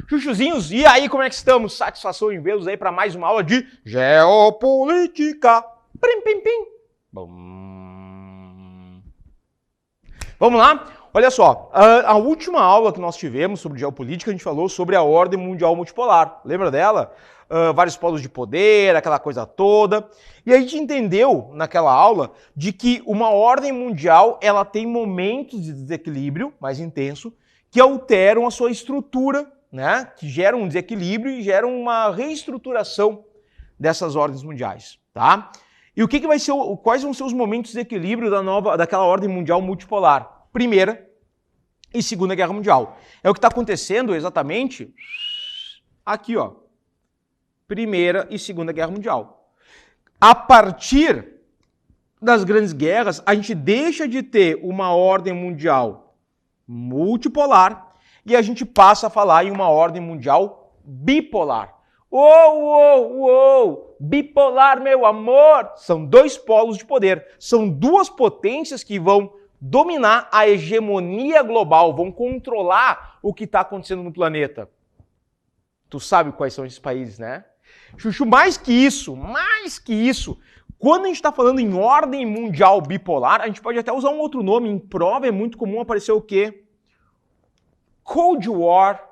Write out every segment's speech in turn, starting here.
Chuchuzinhos, e aí, como é que estamos? Satisfação em vê-los aí para mais uma aula de Geopolítica. Pim, pim, pim. Bom. Vamos lá? Olha só, a última aula que nós tivemos sobre geopolítica, a gente falou sobre a ordem mundial multipolar. Lembra dela? Vários polos de poder, aquela coisa toda. E a gente entendeu naquela aula de que uma ordem mundial ela tem momentos de desequilíbrio mais intenso que alteram a sua estrutura, né? Que geram um desequilíbrio e geram uma reestruturação dessas ordens mundiais, tá? E o que vai ser, quais vão ser os momentos de equilíbrio daquela ordem mundial multipolar? Primeira e Segunda Guerra Mundial. É o que está acontecendo exatamente aqui, ó. Primeira e Segunda Guerra Mundial. A partir das grandes guerras, a gente deixa de ter uma ordem mundial multipolar e a gente passa a falar em uma ordem mundial bipolar. Uou! Bipolar, meu amor! São dois polos de poder. São duas potências que vão dominar a hegemonia global, vão controlar o que está acontecendo no planeta. Tu sabe quais são esses países, né? Chuchu, mais que isso, quando a gente está falando em ordem mundial bipolar, a gente pode até usar um outro nome. Em prova é muito comum aparecer o quê? Cold War.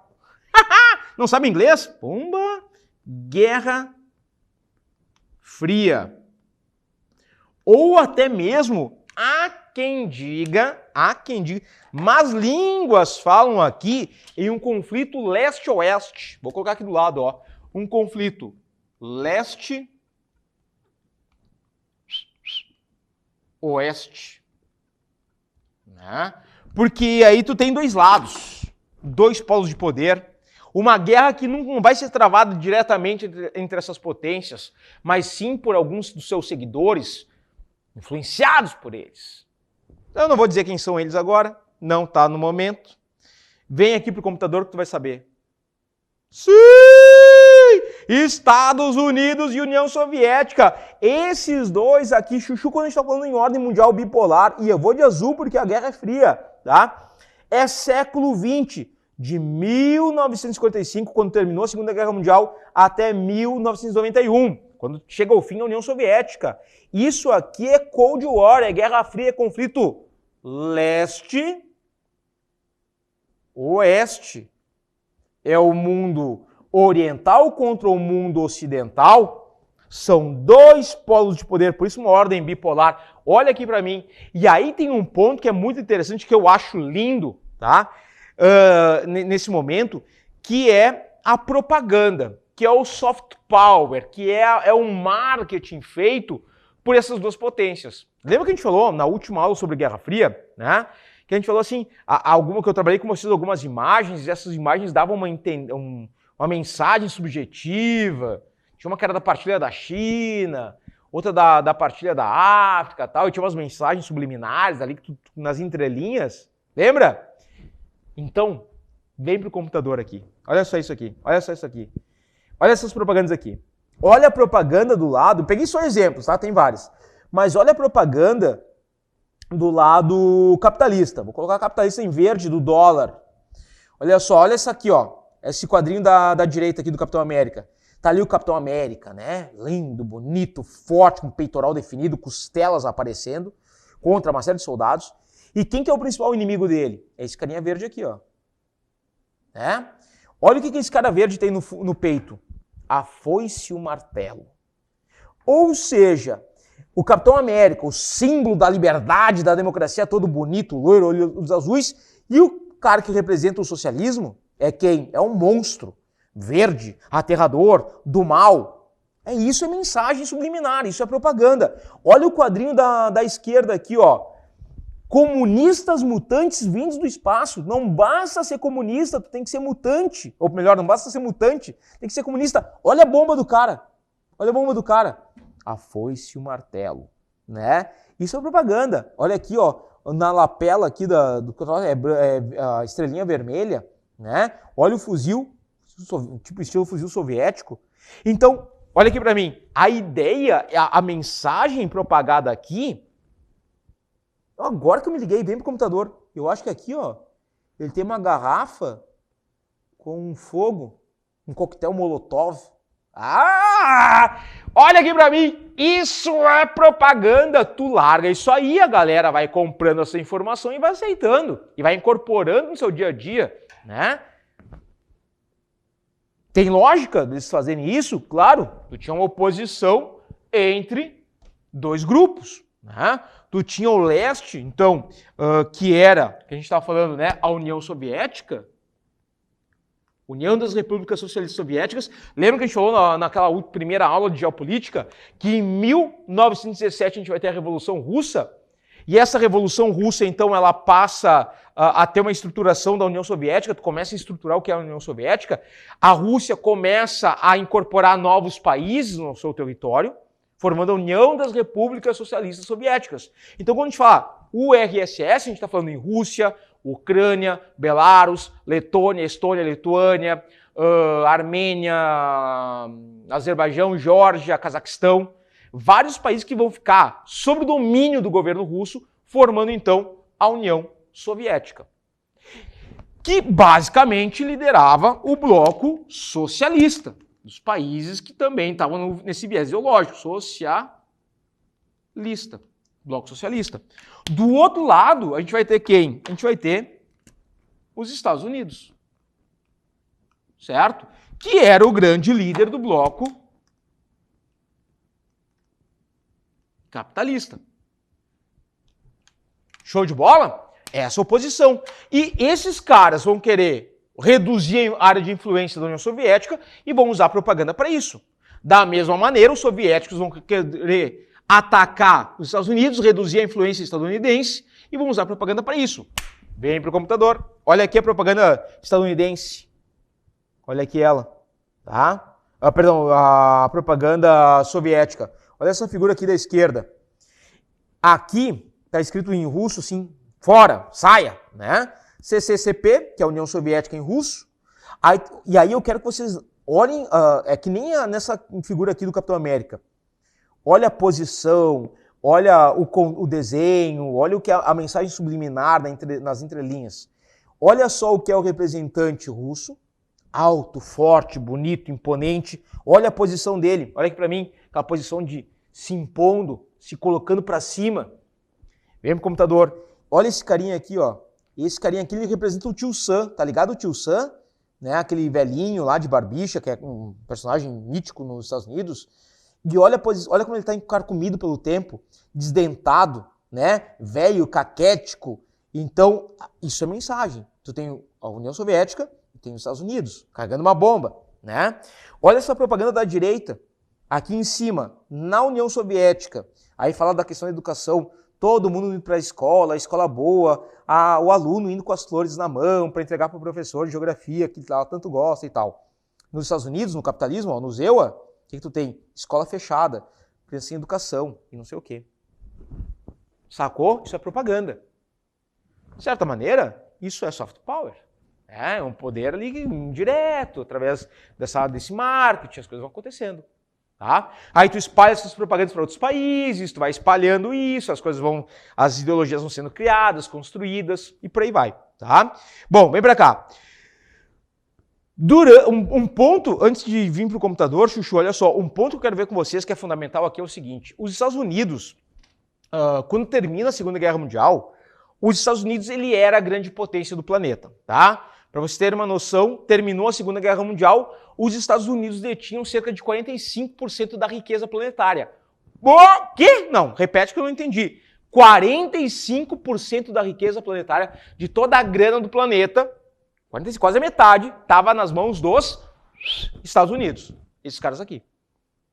Não sabe inglês? Pumba! Guerra Fria. Ou até mesmo, há quem diga, mas línguas falam aqui em um conflito leste-oeste. Vou colocar aqui do lado, ó. Um conflito leste-oeste. Né? Porque aí tu tem dois lados, dois polos de poder. Uma guerra que não vai ser travada diretamente entre essas potências, mas sim por alguns dos seus seguidores, influenciados por eles. Eu não vou dizer quem são eles agora, não está no momento. Vem aqui pro computador que tu vai saber. Sim! Estados Unidos e União Soviética. Esses dois aqui, Chuchu, quando a gente está falando em ordem mundial bipolar, e eu vou de azul porque a Guerra é Fria, tá? É século XX, de 1955, quando terminou a Segunda Guerra Mundial, até 1991, quando chega ao fim a União Soviética. Isso aqui é Cold War, é Guerra Fria, é conflito leste-oeste. É o mundo oriental contra o mundo ocidental. São dois polos de poder, por isso uma ordem bipolar. Olha aqui para mim. E aí tem um ponto que é muito interessante, que eu acho lindo, tá? Nesse momento, que é a propaganda, que é o soft power, que é um marketing feito por essas duas potências. Lembra que a gente falou na última aula sobre Guerra Fria, né? Que a gente falou assim, que eu trabalhei com vocês algumas imagens, e essas imagens davam uma mensagem subjetiva. Tinha uma que era da partilha da China, outra da partilha da África, tal, e tinha umas mensagens subliminares ali nas entrelinhas. Lembra? Então, vem pro computador aqui. Olha só isso aqui. Olha só isso aqui. Olha essas propagandas aqui. Olha a propaganda do lado. Peguei só exemplos, tá? Tem vários. Mas olha a propaganda do lado capitalista. Vou colocar capitalista em verde, do dólar. Olha só, olha essa aqui, ó. Esse quadrinho da direita aqui do Capitão América. Tá ali o Capitão América, né? Lindo, bonito, forte, com peitoral definido, costelas aparecendo, contra uma série de soldados. E quem que é o principal inimigo dele? É esse carinha verde aqui, ó. Né? Olha o que esse cara verde tem no peito. A foice e o martelo. Ou seja, o Capitão América, o símbolo da liberdade, da democracia, todo bonito, loiro, olhos azuis, e o cara que representa o socialismo é quem? É um monstro, verde, aterrador, do mal. Isso é mensagem subliminar, isso é propaganda. Olha o quadrinho da esquerda aqui, ó. Comunistas mutantes vindos do espaço. Não basta ser comunista, tu tem que ser mutante. Ou melhor, não basta ser mutante, tem que ser comunista. Olha a bomba do cara. Olha a bomba do cara. A foice e o martelo, né? Isso é propaganda. Olha aqui, ó, na lapela aqui a estrelinha vermelha, né? Olha o fuzil, tipo estilo fuzil soviético. Então, olha aqui pra mim. A ideia, a mensagem propagada aqui. Agora que eu me liguei bem pro computador, eu acho que aqui, ó, ele tem uma garrafa com um fogo, um coquetel Molotov. Ah! Olha aqui pra mim, isso é propaganda, tu larga isso aí, a galera vai comprando essa informação e vai aceitando, e vai incorporando no seu dia a dia, né? Tem lógica eles fazerem isso? Claro, tu tinha uma oposição entre dois grupos, né? Tu tinha o leste, então, que a gente estava falando, né, a União Soviética, União das Repúblicas Socialistas Soviéticas. Lembra que a gente falou naquela primeira aula de geopolítica que em 1917 a gente vai ter a Revolução Russa? E essa Revolução Russa, então, ela passa a ter uma estruturação da União Soviética, tu começa a estruturar o que é a União Soviética, a Rússia começa a incorporar novos países no seu território, formando a União das Repúblicas Socialistas Soviéticas. Então, quando a gente fala URSS, a gente está falando em Rússia, Ucrânia, Belarus, Letônia, Estônia, Lituânia, Armênia, Azerbaijão, Geórgia, Cazaquistão. Vários países que vão ficar sob o domínio do governo russo, formando então a União Soviética, que basicamente liderava o bloco socialista, dos países que também estavam nesse viés ideológico, socialista, bloco socialista. Do outro lado, a gente vai ter quem? A gente vai ter os Estados Unidos, certo? Que era o grande líder do bloco capitalista. Show de bola? Essa oposição. E esses caras vão querer reduzir a área de influência da União Soviética e vão usar propaganda para isso. Da mesma maneira, os soviéticos vão querer atacar os Estados Unidos, reduzir a influência estadunidense e vão usar propaganda para isso. Vem para o computador. Olha aqui a propaganda estadunidense. Olha aqui ela. Tá? A propaganda soviética. Olha essa figura aqui da esquerda. Aqui está escrito em russo, sim, fora, saia, né? CCCP, que é a União Soviética em russo. E aí eu quero que vocês olhem, é que nem nessa figura aqui do Capitão América. Olha a posição, olha o desenho, olha o que é a mensagem subliminar nas entrelinhas. Olha só o que é o representante russo, alto, forte, bonito, imponente. Olha a posição dele, olha aqui para mim, aquela posição de se impondo, se colocando para cima. Vem pro computador. Olha esse carinha aqui, ó. Esse carinha aqui, ele representa o Tio Sam, tá ligado? O Tio Sam, né? Aquele velhinho lá de barbicha, que é um personagem mítico nos Estados Unidos. E olha como ele tá encarcomido pelo tempo, desdentado, né? Velho, caquético. Então, isso é mensagem. Tu tem a União Soviética e tem os Estados Unidos, carregando uma bomba, né? Olha essa propaganda da direita, aqui em cima, na União Soviética. Aí fala da questão da educação, todo mundo indo para a escola boa, o aluno indo com as flores na mão para entregar para o professor de geografia, que tanto gosta e tal. Nos Estados Unidos, no capitalismo, ó, no ZEUA, o que tu tem? Escola fechada, criança sem educação e não sei o quê. Sacou? Isso é propaganda. De certa maneira, isso é soft power. É um poder ali indireto, através desse marketing, as coisas vão acontecendo. Tá? Aí tu espalha essas propagandas para outros países, tu vai espalhando isso, as ideologias vão sendo criadas, construídas e por aí vai, tá? Bom, vem para cá. Um ponto, antes de vir para o computador, Chuchu, olha só, um ponto que eu quero ver com vocês que é fundamental aqui é o seguinte: os Estados Unidos, quando termina a Segunda Guerra Mundial, os Estados Unidos ele era a grande potência do planeta, tá? Para vocês terem uma noção, terminou a Segunda Guerra Mundial, os Estados Unidos detinham cerca de 45% da riqueza planetária. O quê? Não, repete que eu não entendi. 45% da riqueza planetária, de toda a grana do planeta, quase a metade, estava nas mãos dos Estados Unidos. Esses caras aqui.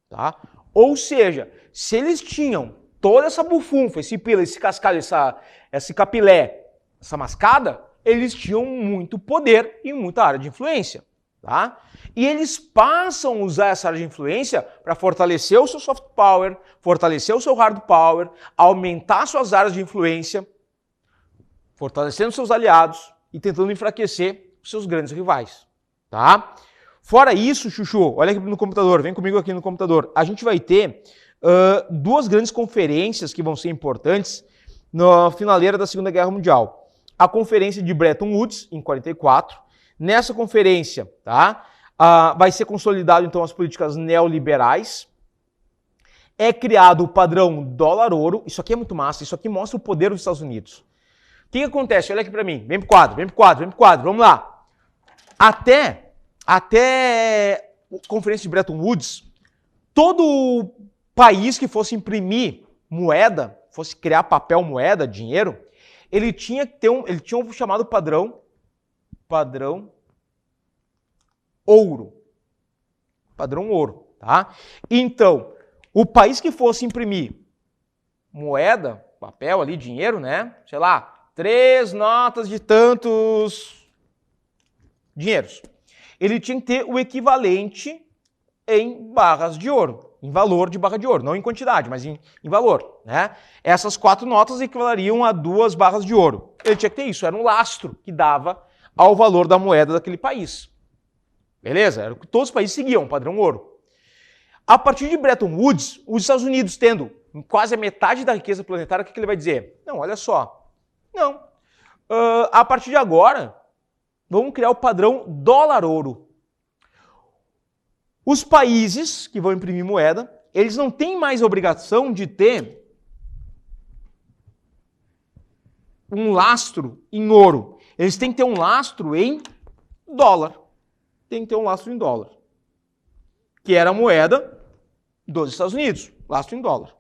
Tá? Ou seja, se eles tinham toda essa bufunfa, esse pila, esse cascalho, esse capilé, essa mascada, eles tinham muito poder e muita área de influência. Tá? E eles passam a usar essa área de influência para fortalecer o seu soft power, fortalecer o seu hard power, aumentar suas áreas de influência, fortalecendo seus aliados e tentando enfraquecer os seus grandes rivais. Tá? Fora isso, Chuchu, olha aqui no computador, vem comigo aqui no computador. A gente vai ter duas grandes conferências que vão ser importantes na finaleira da Segunda Guerra Mundial. A conferência de Bretton Woods, em 44, Nessa conferência, tá? Vai ser consolidado, então, as políticas neoliberais. É criado o padrão dólar-ouro. Isso aqui é muito massa. Isso aqui mostra o poder dos Estados Unidos. O que acontece? Olha aqui para mim. Vem pro quadro, vem pro quadro, vem pro quadro. Vamos lá. Até a conferência de Bretton Woods, todo país que fosse imprimir moeda, fosse criar papel moeda, dinheiro, ele tinha que ter um chamado padrão ouro. Padrão ouro, tá? Então, o país que fosse imprimir moeda, papel ali, dinheiro, né? Sei lá, 3 notas de tantos dinheiros. Ele tinha que ter o equivalente em barras de ouro, em valor de barra de ouro, não em quantidade, mas em valor, né? Essas 4 notas equivaleriam a 2 barras de ouro. Ele tinha que ter isso, era um lastro que dava ao valor da moeda daquele país. Beleza? Era o que todos os países seguiam, padrão ouro. A partir de Bretton Woods, os Estados Unidos tendo quase a metade da riqueza planetária, o que ele vai dizer? Não, olha só. Não. A partir de agora, vamos criar o padrão dólar-ouro. Os países que vão imprimir moeda, eles não têm mais a obrigação de ter um lastro em ouro. Eles têm que ter um lastro em dólar. Tem que ter um lastro em dólar. Que era a moeda dos Estados Unidos, lastro em dólar.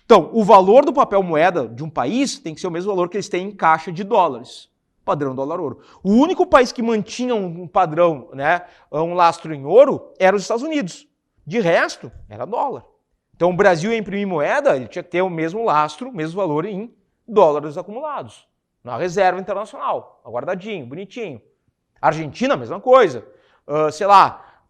Então, o valor do papel moeda de um país tem que ser o mesmo valor que eles têm em caixa de dólares. Padrão dólar-ouro. O único país que mantinha um padrão, né, um lastro em ouro, era os Estados Unidos. De resto, era dólar. Então, o Brasil ia imprimir moeda, ele tinha que ter o mesmo lastro, o mesmo valor em dólares acumulados. Na reserva internacional, guardadinho, bonitinho. Argentina, a mesma coisa. Sei lá,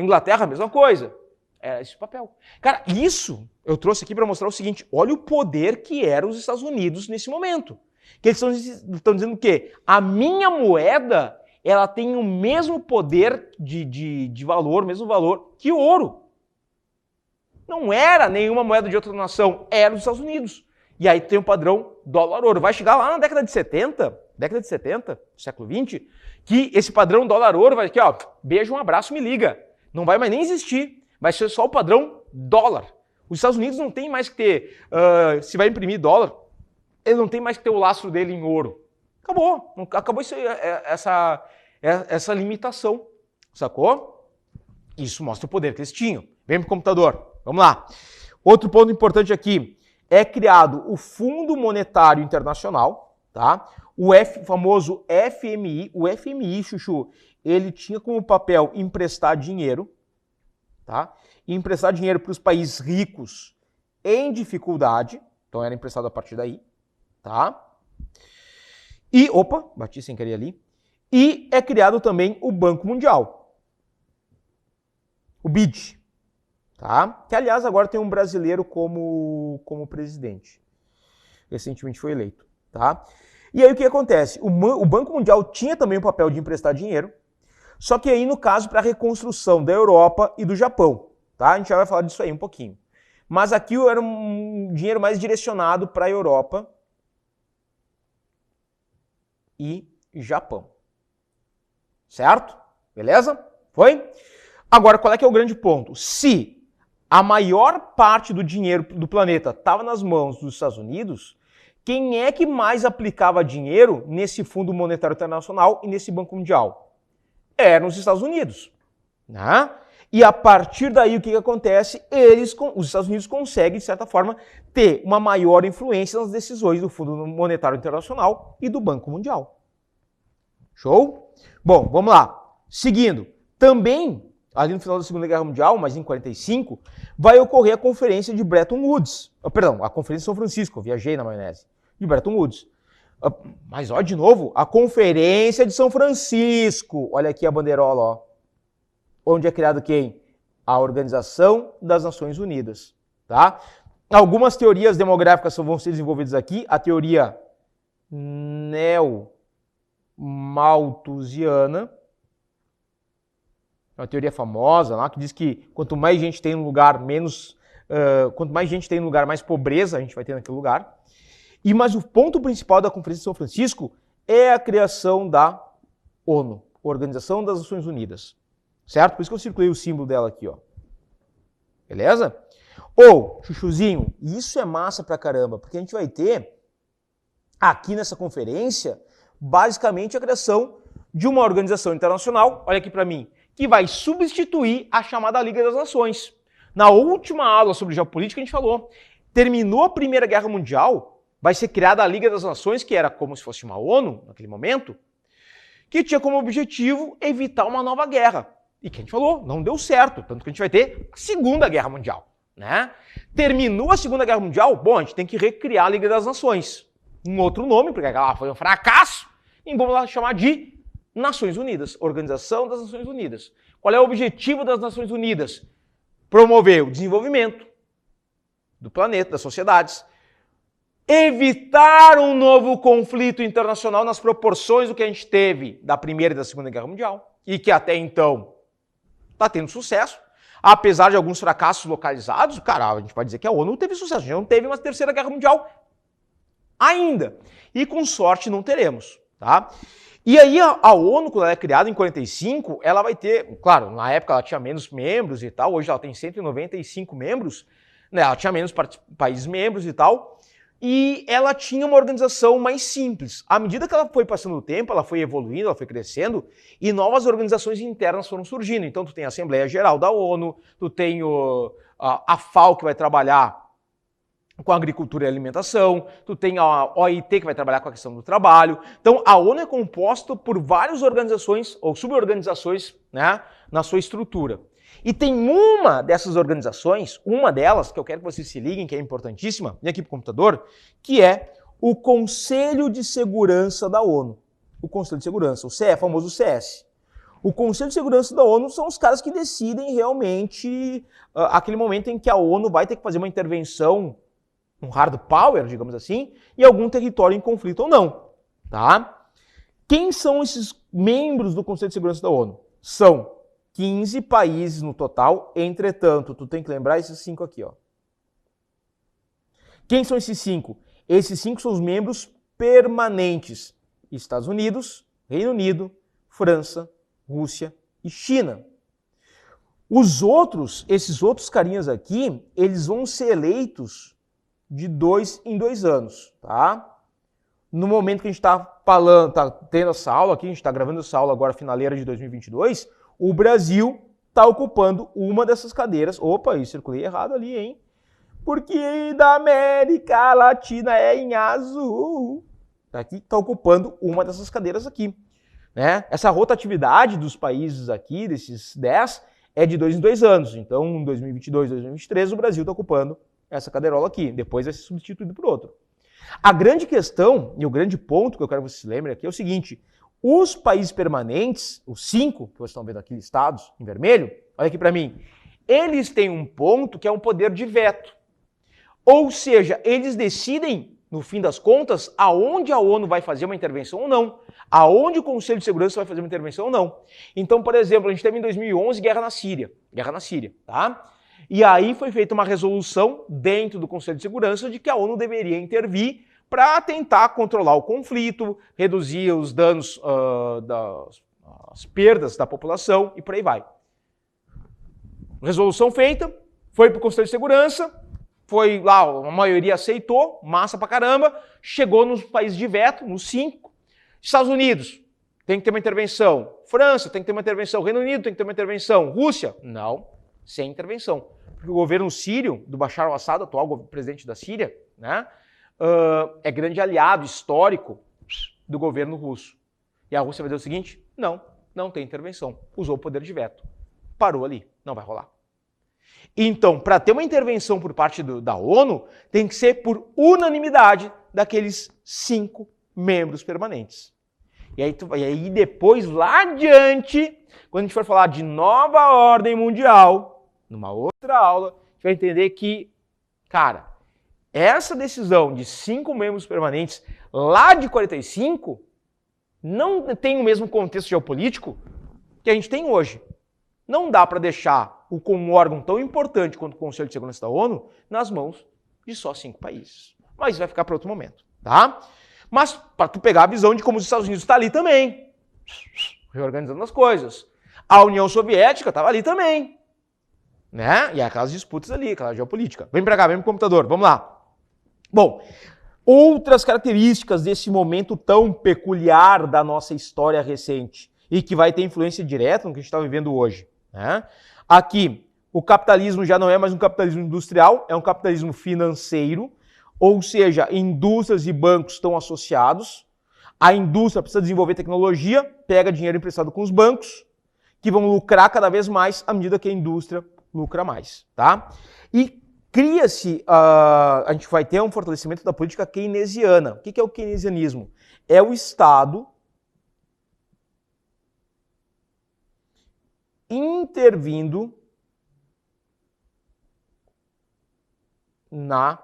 Inglaterra, a mesma coisa. Era esse papel. Cara, isso eu trouxe aqui para mostrar o seguinte, olha o poder que eram os Estados Unidos nesse momento. Que eles estão dizendo o quê? A minha moeda, ela tem o mesmo poder de valor, mesmo valor que o ouro. Não era nenhuma moeda de outra nação, era dos Estados Unidos. E aí tem o padrão dólar-ouro. Vai chegar lá na década de 70, século 20, que esse padrão dólar-ouro vai aqui, ó, beijo, um abraço, me liga. Não vai mais nem existir. Vai ser só o padrão dólar. Os Estados Unidos não tem mais que ter, se vai imprimir dólar, ele não tem mais que ter o lastro dele em ouro. Acabou. Acabou essa limitação. Sacou? Isso mostra o poder que eles tinham. Vem pro computador. Vamos lá. Outro ponto importante aqui. É criado o Fundo Monetário Internacional, tá? O famoso FMI. O FMI, Chuchu, ele tinha como papel emprestar dinheiro, tá? E emprestar dinheiro para os países ricos em dificuldade. Então era emprestado a partir daí, tá? E, opa, bati sem querer ali. E é criado também o Banco Mundial. O BID. Tá? Que, aliás, agora tem um brasileiro como presidente. Recentemente foi eleito. Tá? E aí o que acontece? O Banco Mundial tinha também o papel de emprestar dinheiro, só que aí, no caso, para a reconstrução da Europa e do Japão. Tá? A gente já vai falar disso aí um pouquinho. Mas aqui era um dinheiro mais direcionado para a Europa e Japão. Certo? Beleza? Foi? Agora, qual é que é o grande ponto? Se a maior parte do dinheiro do planeta estava nas mãos dos Estados Unidos, quem é que mais aplicava dinheiro nesse Fundo Monetário Internacional e nesse Banco Mundial? Eram os Estados Unidos. Né? E a partir daí, o que acontece? Os Estados Unidos conseguem, de certa forma, ter uma maior influência nas decisões do Fundo Monetário Internacional e do Banco Mundial. Show? Bom, vamos lá. Seguindo, também, ali no final da Segunda Guerra Mundial, mas em 45, vai ocorrer a Conferência de Bretton Woods. Perdão, a Conferência de São Francisco, eu viajei na maionese, de Bretton Woods. Mas, ó, de novo, a Conferência de São Francisco. Olha aqui a bandeirola, ó. Onde é criado quem? A Organização das Nações Unidas. Tá? Algumas teorias demográficas vão ser desenvolvidas aqui. A teoria neomalthusiana, uma teoria famosa lá, que diz que quanto mais gente tem no lugar, mais pobreza a gente vai ter naquele lugar. Mas o ponto principal da Conferência de São Francisco é a criação da ONU, Organização das Nações Unidas. Certo? Por isso que eu circulei o símbolo dela aqui, ó. Beleza? Ou, chuchuzinho, isso é massa pra caramba, porque a gente vai ter aqui nessa conferência, basicamente a criação de uma organização internacional, olha aqui pra mim, que vai substituir a chamada Liga das Nações. Na última aula sobre geopolítica a gente falou, terminou a Primeira Guerra Mundial, vai ser criada a Liga das Nações, que era como se fosse uma ONU naquele momento, que tinha como objetivo evitar uma nova guerra. E que a gente falou, não deu certo, tanto que a gente vai ter a Segunda Guerra Mundial. Né? Terminou a Segunda Guerra Mundial, bom, a gente tem que recriar a Liga das Nações. Um outro nome, porque ela foi um fracasso, e vamos lá chamar de Nações Unidas, Organização das Nações Unidas. Qual é o objetivo das Nações Unidas? Promover o desenvolvimento do planeta, das sociedades, evitar um novo conflito internacional nas proporções do que a gente teve da Primeira e da Segunda Guerra Mundial, e que até então está tendo sucesso, apesar de alguns fracassos localizados, cara, a gente pode dizer que a ONU teve sucesso, a gente não teve uma Terceira Guerra Mundial ainda, e com sorte não teremos, tá? E aí a ONU, quando ela é criada em 45, ela vai ter, claro, na época ela tinha menos membros e tal, hoje ela tem 195 membros, né, ela tinha menos países membros e tal, e ela tinha uma organização mais simples. À medida que ela foi passando o tempo, ela foi evoluindo, ela foi crescendo, e novas organizações internas foram surgindo. Então tu tem a Assembleia Geral da ONU, tu tem a FAO, que vai trabalhar com a agricultura e alimentação, tu tem a OIT, que vai trabalhar com a questão do trabalho. Então a ONU é composta por várias organizações ou suborganizações, né, na sua estrutura. E tem uma dessas organizações, uma delas, que eu quero que vocês se liguem, que é importantíssima, vem aqui para o computador, que é o Conselho de Segurança da ONU. O Conselho de Segurança, o CE, famoso CS. O Conselho de Segurança da ONU são os caras que decidem realmente aquele momento em que a ONU vai ter que fazer uma intervenção, um hard power, digamos assim, em algum território em conflito ou não. Tá? Quem são esses membros do Conselho de Segurança da ONU? São 15 países no total, entretanto, tu tem que lembrar esses 5 aqui, ó. Quem são esses 5? Esses 5 são os membros permanentes. Estados Unidos, Reino Unido, França, Rússia e China. Os outros, esses outros carinhas aqui, eles vão ser eleitos de 2 em 2 anos, tá? No momento que a gente está falando, tá tendo essa aula aqui, a gente está gravando essa aula agora, finaleira de 2022, o Brasil está ocupando uma dessas cadeiras. Opa, eu circulei errado ali, hein? Porque da América Latina é em azul. Aqui está ocupando uma dessas cadeiras aqui. Né? Essa rotatividade dos países aqui, desses 10, é de 2 em 2 anos. Então, em 2022, 2023, o Brasil está ocupando essa cadeirola aqui. Depois vai ser substituído por outro. A grande questão, e o grande ponto que eu quero que vocês se lembrem aqui é o seguinte: os países permanentes, os 5 que vocês estão vendo aqui listados em vermelho, olha aqui para mim, eles têm um ponto que é um poder de veto. Ou seja, eles decidem, no fim das contas, aonde a ONU vai fazer uma intervenção ou não, aonde o Conselho de Segurança vai fazer uma intervenção ou não. Então, por exemplo, a gente teve em 2011 guerra na Síria, tá? E aí foi feita uma resolução dentro do Conselho de Segurança de que a ONU deveria intervir para tentar controlar o conflito, reduzir os danos, as perdas da população e por aí vai. Resolução feita, foi para o Conselho de Segurança, foi lá, a maioria aceitou, massa pra caramba, chegou nos países de veto, nos 5. Estados Unidos, tem que ter uma intervenção. França, tem que ter uma intervenção. Reino Unido, tem que ter uma intervenção. Rússia, não, sem intervenção. Porque o governo sírio, do Bashar al-Assad, atual presidente da Síria, né, é grande aliado histórico do governo russo. E a Rússia vai dizer o seguinte: não tem intervenção. Usou o poder de veto. Parou ali, não vai rolar. Então, para ter uma intervenção por parte da ONU, tem que ser por unanimidade daqueles 5 membros permanentes. E aí depois, lá adiante, quando a gente for falar de nova ordem mundial, numa outra aula, a gente vai entender que, cara, essa decisão de 5 membros permanentes lá de 45 não tem o mesmo contexto geopolítico que a gente tem hoje. Não dá para deixar um órgão tão importante quanto o Conselho de Segurança da ONU nas mãos de só 5 países. Mas isso vai ficar para outro momento, tá? Mas para tu pegar a visão de como os Estados Unidos estão ali também. reorganizando as coisas. A União Soviética estava ali também, né? E aquelas disputas ali, aquela geopolítica. Vem pra cá, vem pro computador, vamos lá. Bom, outras características desse momento tão peculiar da nossa história recente e que vai ter influência direta no que a gente está vivendo hoje, né? Aqui, o capitalismo já não é mais um capitalismo industrial, é um capitalismo financeiro, ou seja, indústrias e bancos estão associados. A indústria precisa desenvolver tecnologia, pega dinheiro emprestado com os bancos, que vão lucrar cada vez mais à medida que a indústria lucra mais, tá? E cria-se, a gente vai ter um fortalecimento da política keynesiana. O que é o keynesianismo? É o Estado intervindo na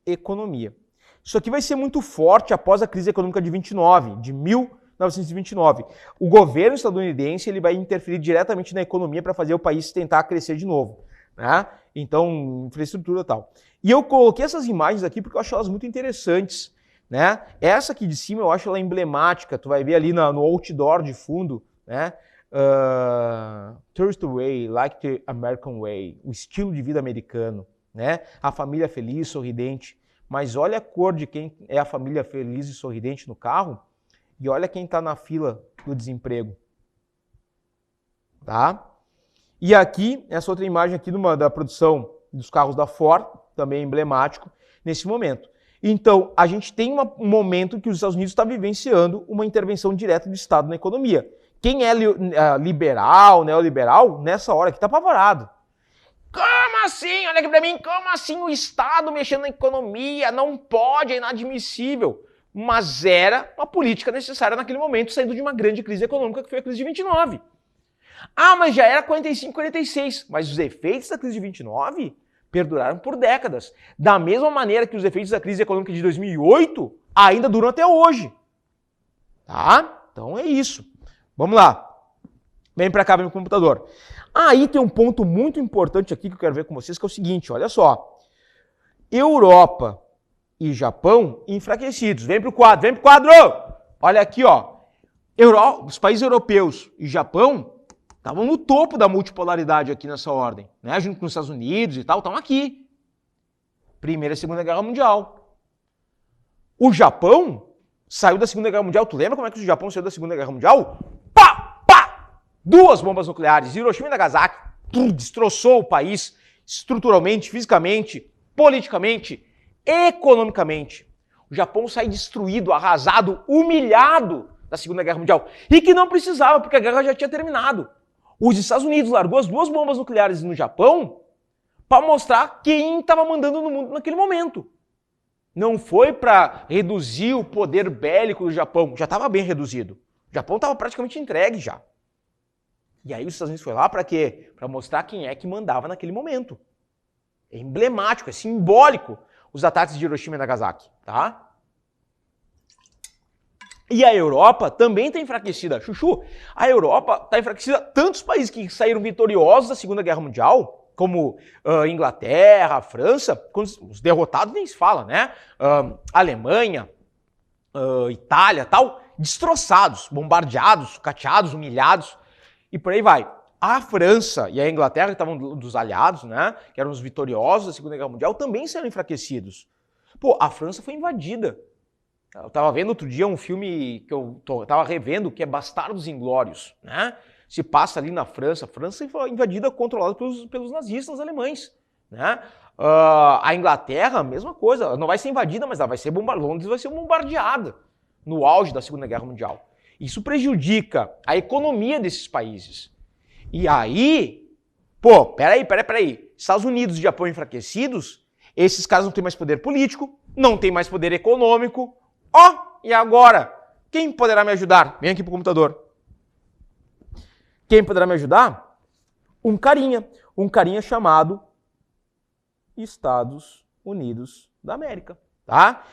economia. Isso aqui vai ser muito forte após a crise econômica de 1929. O governo estadunidense ele vai interferir diretamente na economia para fazer o país tentar crescer de novo, né? Então, infraestrutura e tal. E eu coloquei essas imagens aqui porque eu acho elas muito interessantes, né? Essa aqui de cima eu acho ela emblemática. Tu vai ver ali no outdoor de fundo, né? Tourist Way, like the American Way, o estilo de vida americano, né? A família feliz, sorridente. Mas olha a cor de quem é a família feliz e sorridente no carro e olha quem está na fila do desemprego. Tá? E aqui, essa outra imagem aqui da produção dos carros da Ford, também emblemático, nesse momento. Então, a gente tem um momento que os Estados Unidos está vivenciando uma intervenção direta do Estado na economia. Quem é liberal, neoliberal, nessa hora aqui está apavorado. Como assim? Olha aqui pra mim, como assim o Estado mexendo na economia? Não pode, é inadmissível. Mas era uma política necessária naquele momento, saindo de uma grande crise econômica que foi a crise de 29. Ah, mas já era 45, 46. Mas os efeitos da crise de 29 perduraram por décadas. Da mesma maneira que os efeitos da crise econômica de 2008 ainda duram até hoje. Tá? Então é isso. Vamos lá. Vem pra cá, vem pro computador. Aí tem um ponto muito importante aqui que eu quero ver com vocês, que é o seguinte, olha só. Europa e Japão enfraquecidos. Vem pro quadro, vem pro quadro! Olha aqui, ó. Os países europeus e Japão estavam no topo da multipolaridade aqui nessa ordem, né? Junto com os Estados Unidos e tal, estão aqui. Primeira e Segunda Guerra Mundial. O Japão saiu da Segunda Guerra Mundial. Tu lembra como é que o Japão saiu da Segunda Guerra Mundial? Duas bombas nucleares, Hiroshima e Nagasaki, destroçou o país estruturalmente, fisicamente, politicamente, economicamente. O Japão sai destruído, arrasado, humilhado da Segunda Guerra Mundial. E que não precisava, porque a guerra já tinha terminado. Os Estados Unidos largou as duas bombas nucleares no Japão para mostrar quem estava mandando no mundo naquele momento. Não foi para reduzir o poder bélico do Japão, já estava bem reduzido. O Japão estava praticamente entregue já. E aí os Estados Unidos foi lá para quê? Para mostrar quem é que mandava naquele momento. É emblemático, é simbólico os ataques de Hiroshima e Nagasaki, tá? E a Europa também está enfraquecida. Chuchu, a Europa está enfraquecida. Tantos países que saíram vitoriosos da Segunda Guerra Mundial, como Inglaterra, França, os derrotados nem se fala, né? Alemanha, Itália, tal, destroçados, bombardeados, sucateados, humilhados. E por aí vai. A França e a Inglaterra, que estavam dos aliados, né, que eram os vitoriosos da Segunda Guerra Mundial, também serão enfraquecidos. Pô, a França foi invadida. Eu estava vendo outro dia um filme que eu estava revendo, que é Bastardos Inglórios, né? Se passa ali na França. A França foi invadida, controlada pelos nazistas alemães, né? A Inglaterra, mesma coisa. Ela não vai ser invadida, mas ela vai ser bombardeada. Londres vai ser bombardeada no auge da Segunda Guerra Mundial. Isso prejudica a economia desses países. E aí, pô, peraí. Estados Unidos e Japão enfraquecidos, esses caras não têm mais poder político, não têm mais poder econômico. E agora? Quem poderá me ajudar? Vem aqui pro computador. Quem poderá me ajudar? Um carinha chamado Estados Unidos da América, tá?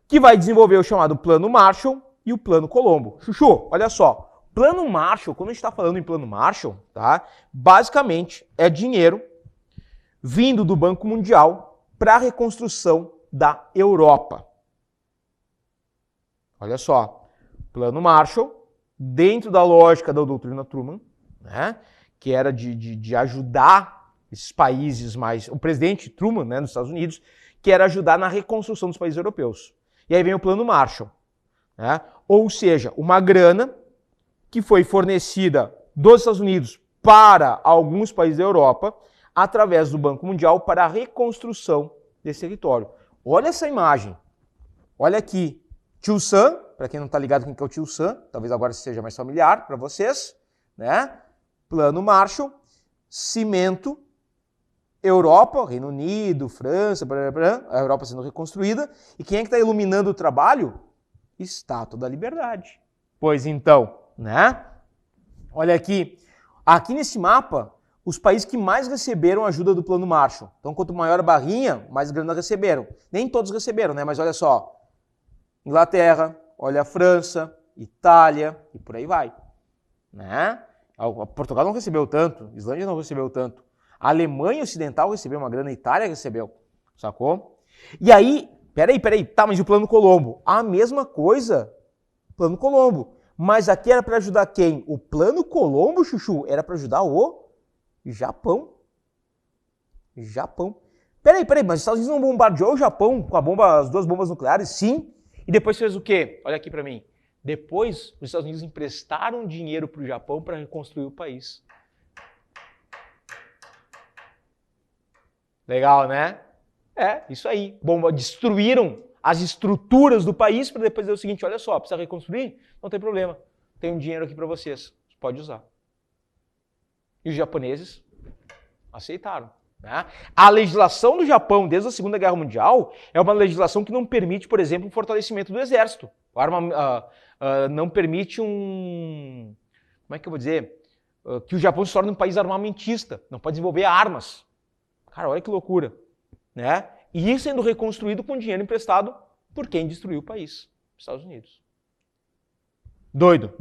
Que vai desenvolver o chamado Plano Marshall e o Plano Colombo. Chuchu, olha só. Plano Marshall, quando a gente está falando em Plano Marshall, tá? Basicamente é dinheiro vindo do Banco Mundial para a reconstrução da Europa. Olha só. Plano Marshall dentro da lógica da doutrina Truman, né, que era de ajudar esses países mais... O presidente Truman, né, nos Estados Unidos, que era ajudar na reconstrução dos países europeus. E aí vem o Plano Marshall, né, ou seja, uma grana que foi fornecida dos Estados Unidos para alguns países da Europa, através do Banco Mundial, para a reconstrução desse território. Olha essa imagem. Olha aqui. Tio Sam, para quem não está ligado com o que é o Tio Sam, talvez agora seja mais familiar para vocês, né? Plano Marshall, cimento, Europa, Reino Unido, França, a Europa sendo reconstruída. E quem é que está iluminando o trabalho? Estátua da Liberdade. Pois então, né? Olha aqui. Aqui nesse mapa, os países que mais receberam ajuda do Plano Marshall. Então, quanto maior a barrinha, mais grana receberam. Nem todos receberam, né? Mas olha só. Inglaterra, olha a França, Itália e por aí vai. Né? Portugal não recebeu tanto, Islândia não recebeu tanto. A Alemanha Ocidental recebeu uma grana, a Itália recebeu. Sacou? E aí, peraí, tá, mas e o Plano Colombo? A mesma coisa, Plano Colombo. Mas aqui era para ajudar quem? O Plano Colombo, Chuchu, era para ajudar o Japão. Japão. Peraí, mas os Estados Unidos não bombardeou o Japão com as duas bombas nucleares? Sim. E depois fez o quê? Olha aqui para mim. Depois, os Estados Unidos emprestaram dinheiro para o Japão para reconstruir o país. Legal, né? É, isso aí. Destruíram as estruturas do país para depois dizer o seguinte, olha só, precisa reconstruir? Não tem problema. Tem um dinheiro aqui para vocês. Pode usar. E os japoneses aceitaram. Né? A legislação do Japão, desde a Segunda Guerra Mundial, é uma legislação que não permite, por exemplo, o fortalecimento do exército. Não permite um... Como é que eu vou dizer? Que o Japão se torne um país armamentista. Não pode desenvolver armas. Cara, olha que loucura. Né? E isso sendo reconstruído com dinheiro emprestado por quem destruiu o país. Estados Unidos. Doido.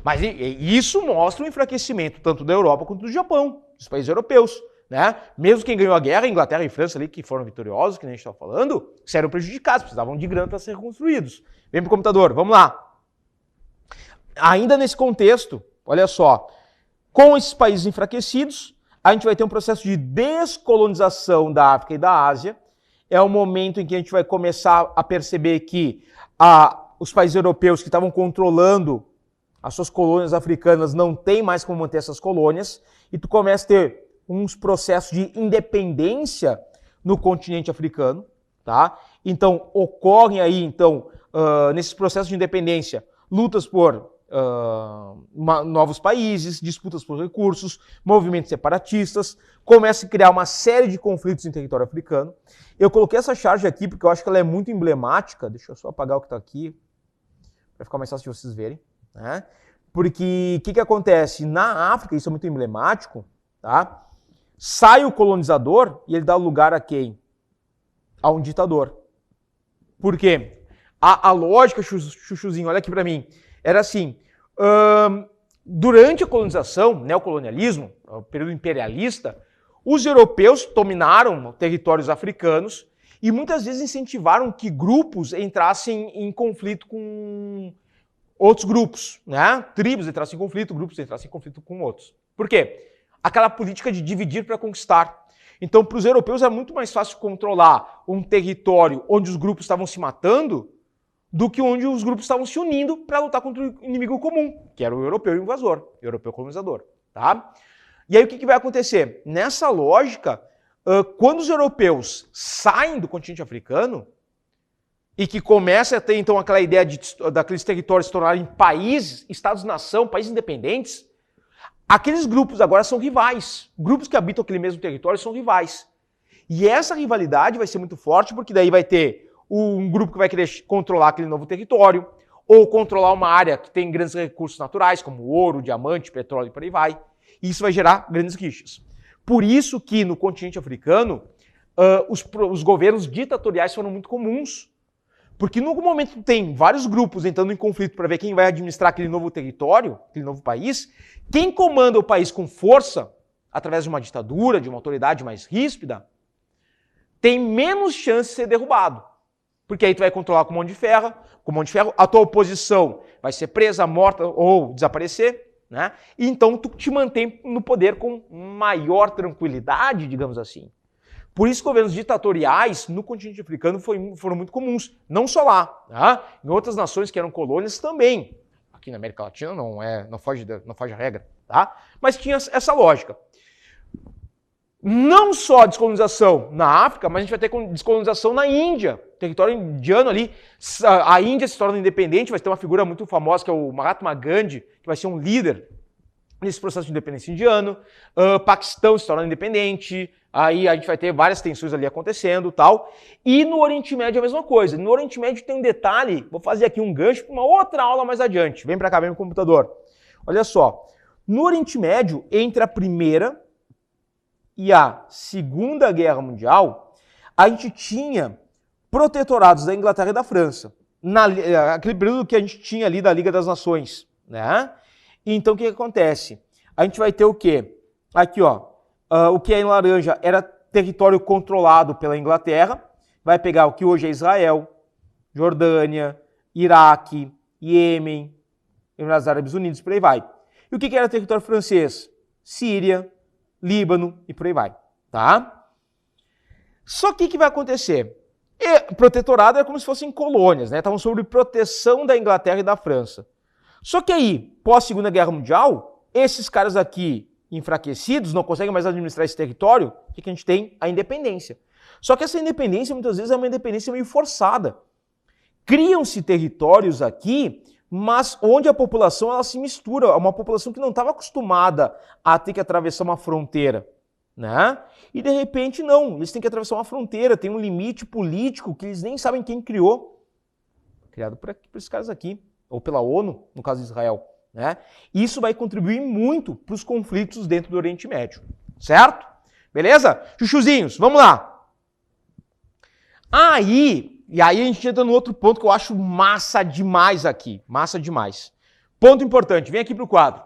Mas isso mostra o enfraquecimento tanto da Europa quanto do Japão, dos países europeus. Né? Mesmo quem ganhou a guerra, Inglaterra e França ali, que foram vitoriosos, que nem a gente estava falando, saíram prejudicados, precisavam de grana para ser reconstruídos. Vem para o computador, vamos lá. Ainda nesse contexto, olha só, com esses países enfraquecidos, a gente vai ter um processo de descolonização da África e da Ásia. É o momento em que a gente vai começar a perceber que os países europeus que estavam controlando as suas colônias africanas não têm mais como manter essas colônias, e tu começa a ter uns processos de independência no continente africano, tá? Então, ocorrem aí, nesses processos de independência, lutas por novos países, disputas por recursos, movimentos separatistas, começa a criar uma série de conflitos em território africano. Eu coloquei essa charge aqui porque eu acho que ela é muito emblemática, deixa eu só apagar o que está aqui, para ficar mais fácil de vocês verem, né? Porque o que acontece? Na África, isso é muito emblemático, tá? Sai o colonizador e ele dá lugar a quem? A um ditador. Por quê? A lógica, Chuchuzinho, olha aqui para mim, era assim, durante a colonização, neocolonialismo, o período imperialista, os europeus dominaram territórios africanos e muitas vezes incentivaram que grupos entrassem em conflito com outros grupos, né? Tribos entrassem em conflito, grupos entrassem em conflito com outros. Por quê? Aquela política de dividir para conquistar. Então, para os europeus é muito mais fácil controlar um território onde os grupos estavam se matando do que onde os grupos estavam se unindo para lutar contra o inimigo comum, que era o europeu invasor, o europeu colonizador. Tá? E aí o que vai acontecer? Nessa lógica, quando os europeus saem do continente africano e que começa a ter então aquela ideia daqueles territórios se tornarem países, estados-nação, países independentes, aqueles grupos agora são rivais. Grupos que habitam aquele mesmo território são rivais. E essa rivalidade vai ser muito forte porque daí vai ter um grupo que vai querer controlar aquele novo território, ou controlar uma área que tem grandes recursos naturais, como ouro, diamante, petróleo e por aí vai. E isso vai gerar grandes rixas. Por isso que no continente africano, os governos ditatoriais foram muito comuns. Porque no momento tem vários grupos entrando em conflito para ver quem vai administrar aquele novo território, aquele novo país, quem comanda o país com força, através de uma ditadura, de uma autoridade mais ríspida, tem menos chance de ser derrubado. Porque aí tu vai controlar com mão de ferro, a tua oposição vai ser presa, morta ou desaparecer, né? E então tu te mantém no poder com maior tranquilidade, digamos assim. Por isso, governos ditatoriais no continente africano foram muito comuns. Não só lá, tá? Em outras nações que eram colônias também. Aqui na América Latina não foge a regra, tá? Mas tinha essa lógica. Não só a descolonização na África, mas a gente vai ter descolonização na Índia. Território indiano ali. A Índia se torna independente, vai ter uma figura muito famosa que é o Mahatma Gandhi, que vai ser um líder nesse processo de independência indiano. Paquistão se torna independente. Aí a gente vai ter várias tensões ali acontecendo e tal. E no Oriente Médio é a mesma coisa. No Oriente Médio tem um detalhe, vou fazer aqui um gancho para uma outra aula mais adiante. Vem para cá, vem no computador. Olha só. No Oriente Médio, entre a Primeira e a Segunda Guerra Mundial, a gente tinha protetorados da Inglaterra e da França. Aquele período que a gente tinha ali da Liga das Nações, né? Então, o que acontece? A gente vai ter o quê? Aqui, ó. O que é em laranja era território controlado pela Inglaterra. Vai pegar o que hoje é Israel, Jordânia, Iraque, Iêmen, Emirados Árabes Unidos, por aí vai. E o que era território francês? Síria, Líbano e por aí vai, tá? Só que o que vai acontecer? Protetorado é como se fossem colônias, né? Estavam sob proteção da Inglaterra e da França. Só que aí, pós-Segunda Guerra Mundial, esses caras aqui enfraquecidos, não conseguem mais administrar esse território, o que a gente tem? A independência. Só que essa independência, muitas vezes, é uma independência meio forçada. Criam-se territórios aqui, mas onde a população ela se mistura. É uma população que não estava acostumada a ter que atravessar uma fronteira, né? E, de repente, não. Eles têm que atravessar uma fronteira, tem um limite político que eles nem sabem quem criou. Criado por esses caras aqui, ou pela ONU, no caso de Israel. Né? Isso vai contribuir muito para os conflitos dentro do Oriente Médio, certo? Beleza? Chuchuzinhos, vamos lá. Aí a gente entra no outro ponto que eu acho massa demais aqui, massa demais. Ponto importante, vem aqui para o quadro.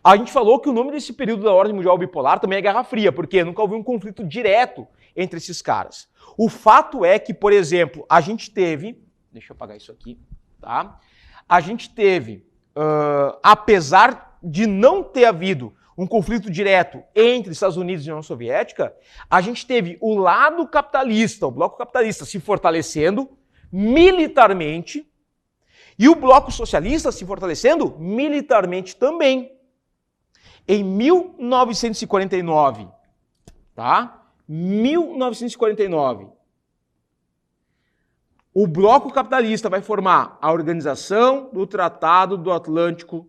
A gente falou que o nome desse período da Ordem Mundial Bipolar também é Guerra Fria, porque nunca houve um conflito direto entre esses caras. O fato é que, por exemplo, a gente teve, deixa eu apagar isso aqui, tá? A gente teve apesar de não ter havido um conflito direto entre Estados Unidos e União Soviética, a gente teve o lado capitalista, o bloco capitalista se fortalecendo militarmente e o bloco socialista se fortalecendo militarmente também. Em 1949, tá? 1949, o bloco capitalista vai formar a Organização do Tratado do Atlântico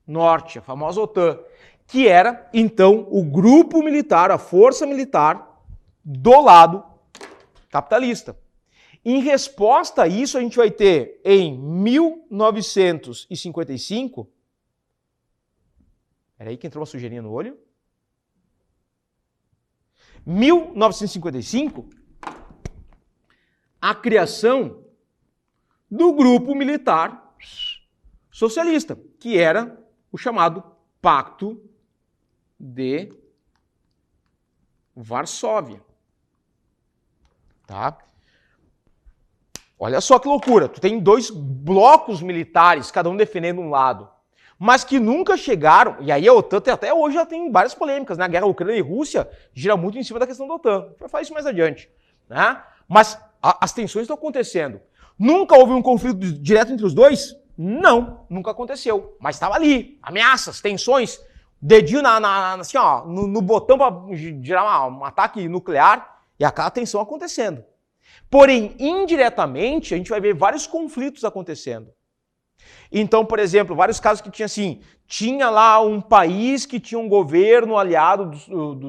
Norte, a famosa OTAN, que era, então, o grupo militar, a força militar do lado capitalista. Em resposta a isso, a gente vai ter, em 1955... Peraí que entrou uma sujeirinha no olho. 1955... a criação do grupo militar socialista, que era o chamado Pacto de Varsóvia. Tá? Olha só que loucura, tu tem dois blocos militares, cada um defendendo um lado, mas que nunca chegaram, e aí a OTAN até hoje já tem várias polêmicas, né? A guerra Ucrânia e Rússia gira muito em cima da questão da OTAN. A gente vai falar isso mais adiante, né? Mas as tensões estão acontecendo. Nunca houve um conflito direto entre os dois? Não, nunca aconteceu. Mas estava ali, ameaças, tensões, dedinho assim, ó, no botão para gerar um ataque nuclear e aquela tensão acontecendo. Porém, indiretamente, a gente vai ver vários conflitos acontecendo. Então, por exemplo, vários casos que tinha assim, tinha lá um país que tinha um governo aliado